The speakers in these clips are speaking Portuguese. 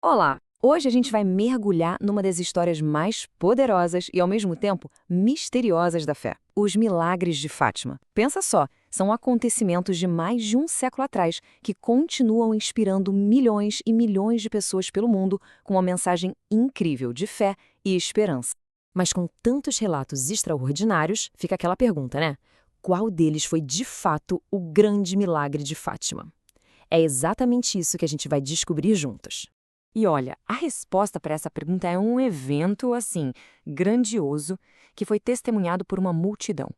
Olá! Hoje a gente vai mergulhar numa das histórias mais poderosas e, ao mesmo tempo, misteriosas da fé: os milagres de Fátima. Pensa só, são acontecimentos de mais de um século atrás que continuam inspirando milhões e milhões de pessoas pelo mundo com uma mensagem incrível de fé e esperança. Mas com tantos relatos extraordinários, fica aquela pergunta, né? Qual deles foi de fato o grande milagre de Fátima? É exatamente isso que a gente vai descobrir juntos. E olha, a resposta para essa pergunta é um evento, assim, grandioso, que foi testemunhado por uma multidão.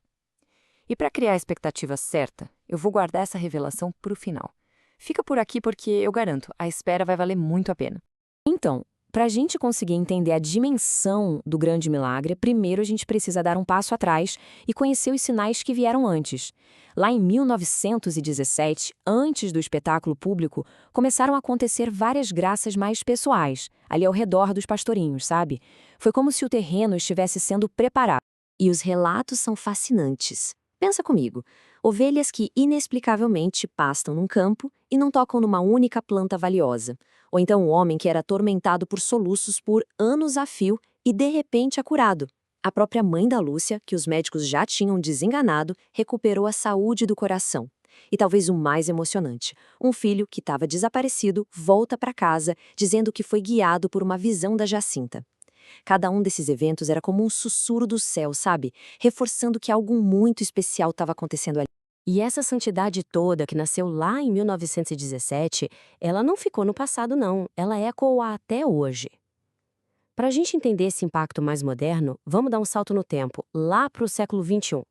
E para criar a expectativa certa, eu vou guardar essa revelação para o final. Fica por aqui porque, eu garanto, a espera vai valer muito a pena. Então, para a gente conseguir entender a dimensão do grande milagre, primeiro a gente precisa dar um passo atrás e conhecer os sinais que vieram antes. Lá em 1917, antes do espetáculo público, começaram a acontecer várias graças mais pessoais, ali ao redor dos pastorinhos, sabe? Foi como se o terreno estivesse sendo preparado. E os relatos são fascinantes. Pensa comigo, ovelhas que inexplicavelmente pastam num campo e não tocam numa única planta valiosa. Ou então um homem que era atormentado por soluços por anos a fio e de repente é curado. A própria mãe da Lúcia, que os médicos já tinham desenganado, recuperou a saúde do coração. E talvez o mais emocionante, um filho que estava desaparecido volta para casa dizendo que foi guiado por uma visão da Jacinta. Cada um desses eventos era como um sussurro do céu, sabe? Reforçando que algo muito especial estava acontecendo ali. E essa santidade toda, que nasceu lá em 1917, ela não ficou no passado, não. Ela ecoa até hoje. Para a gente entender esse impacto mais moderno, vamos dar um salto no tempo, lá para o século XXI.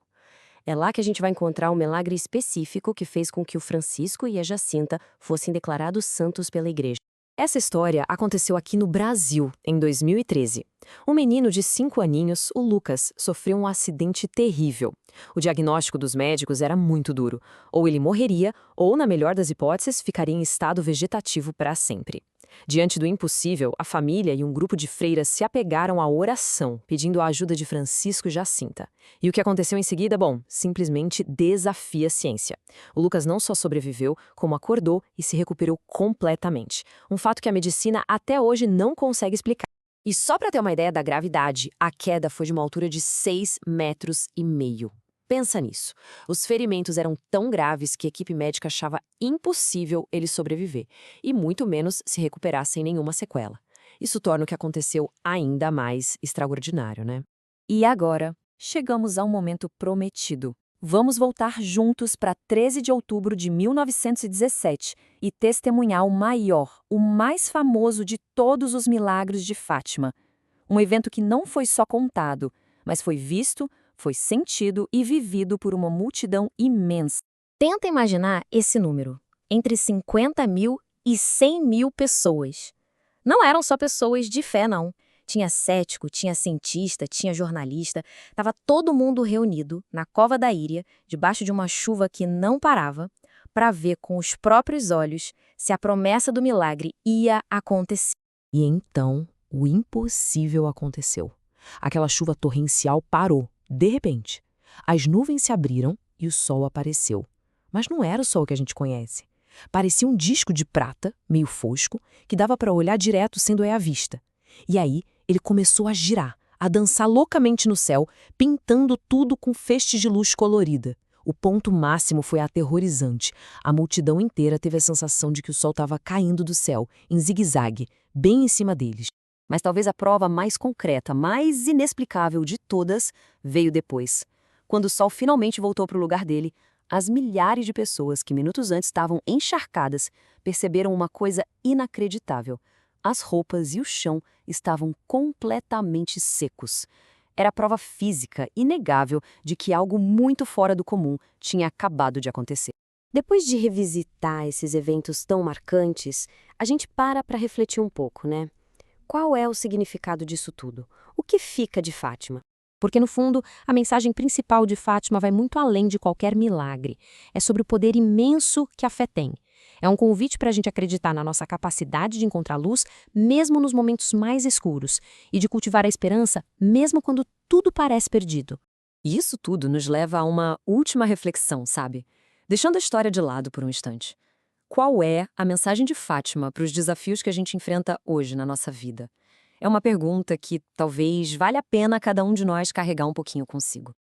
É lá que a gente vai encontrar um milagre específico que fez com que o Francisco e a Jacinta fossem declarados santos pela igreja. Essa história aconteceu aqui no Brasil, em 2013. Um menino de 5 aninhos, o Lucas, sofreu um acidente terrível. O diagnóstico dos médicos era muito duro. Ou ele morreria, ou, na melhor das hipóteses, ficaria em estado vegetativo para sempre. Diante do impossível, a família e um grupo de freiras se apegaram à oração, pedindo a ajuda de Francisco e Jacinta. E o que aconteceu em seguida, bom, simplesmente desafia a ciência. O Lucas não só sobreviveu, como acordou e se recuperou completamente. Um fato que a medicina até hoje não consegue explicar. E só para ter uma ideia da gravidade, a queda foi de uma altura de 6,5 metros. Pensa nisso. Os ferimentos eram tão graves que a equipe médica achava impossível ele sobreviver, e muito menos se recuperar sem nenhuma sequela. Isso torna o que aconteceu ainda mais extraordinário, né? E agora, chegamos ao momento prometido. Vamos voltar juntos para 13 de outubro de 1917 e testemunhar o maior, o mais famoso de todos os milagres de Fátima. Um evento que não foi só contado, mas foi visto, foi sentido e vivido por uma multidão imensa. Tenta imaginar esse número, entre 50 mil e 100 mil pessoas. Não eram só pessoas de fé, não. Tinha cético, tinha cientista, tinha jornalista. Estava todo mundo reunido na Cova da Íria, debaixo de uma chuva que não parava, para ver com os próprios olhos se a promessa do milagre ia acontecer. E então, o impossível aconteceu. Aquela chuva torrencial parou, de repente. As nuvens se abriram e o sol apareceu. Mas não era o sol que a gente conhece. Parecia um disco de prata, meio fosco, que dava para olhar direto sendo à vista. E aí, ele começou a girar, a dançar loucamente no céu, pintando tudo com festes de luz colorida. O ponto máximo foi aterrorizante. A multidão inteira teve a sensação de que o sol estava caindo do céu, em zigue-zague, bem em cima deles. Mas talvez a prova mais concreta, mais inexplicável de todas, veio depois. Quando o sol finalmente voltou para o lugar dele, as milhares de pessoas que minutos antes estavam encharcadas perceberam uma coisa inacreditável. As roupas e o chão estavam completamente secos. Era a prova física inegável de que algo muito fora do comum tinha acabado de acontecer. Depois de revisitar esses eventos tão marcantes, a gente para refletir um pouco, né? Qual é o significado disso tudo? O que fica de Fátima? Porque, no fundo, a mensagem principal de Fátima vai muito além de qualquer milagre. É sobre o poder imenso que a fé tem. É um convite para a gente acreditar na nossa capacidade de encontrar luz, mesmo nos momentos mais escuros, e de cultivar a esperança, mesmo quando tudo parece perdido. E isso tudo nos leva a uma última reflexão, sabe? Deixando a história de lado por um instante. Qual é a mensagem de Fátima para os desafios que a gente enfrenta hoje na nossa vida? É uma pergunta que talvez valha a pena cada um de nós carregar um pouquinho consigo.